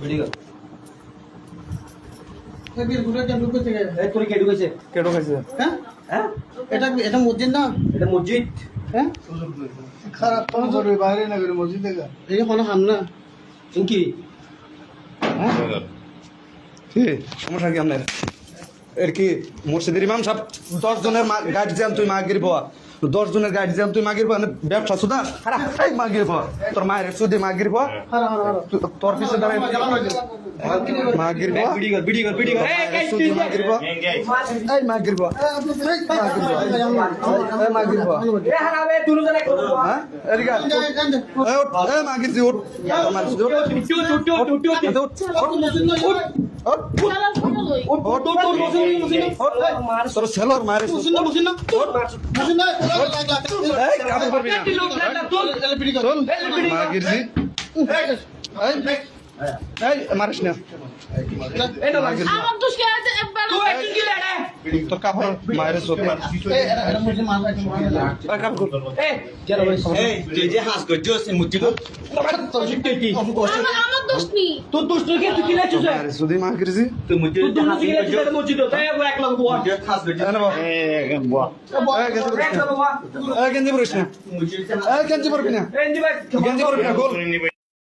video এর গুলো কেন ঢুকে থেকে এই তোর কে ঢুকেছে হ্যাঁ হ্যাঁ এটা মসজিদ না এটা মসজিদ হ্যাঁ খারাপ কোন করে বাইরে না করে মসজিদ থেকে এই কোনো হাম না কি সমস্যা কি আপনার এর কি মসজিদের ইমাম সাহেব 10 জনের গাইড যান তুই মাগির পাওয়া 10 জনের গাইড যান তুই মাগির পাওয়া ব্যবসা সুদা এই মাগির পাওয়া তোর মায়ের সুদি মাগির পাওয়া তোর পিছে দাঁড়ায় মাগির পাওয়া ভিডিও সুদি মাগির পাওয়া এই মাগির পাওয়া এই মাগির পাওয়া এ হারাবে তুই জানে হ্যাঁ এদিকে এই উঠ এই মাগির জি উঠ তোর মায়ের সুদি তোর ছেলের মায়ের সুদি এই কাপড় পরবি না চল মাগির জি এই মারিস না আমার দোষ কে আছে একবার তোর কাপড় মায়ের সুদি তুই যে হাস করছিস মুতি আমার দোষ নেই তোর দোষ তুই কি লেছিস মায়ের সুদি মাগির জি তুই মুতি এনে বাবা এই গেঞ্জি পরিস না এই গেঞ্জি পরবি না গেঞ্জি পরবি না গোল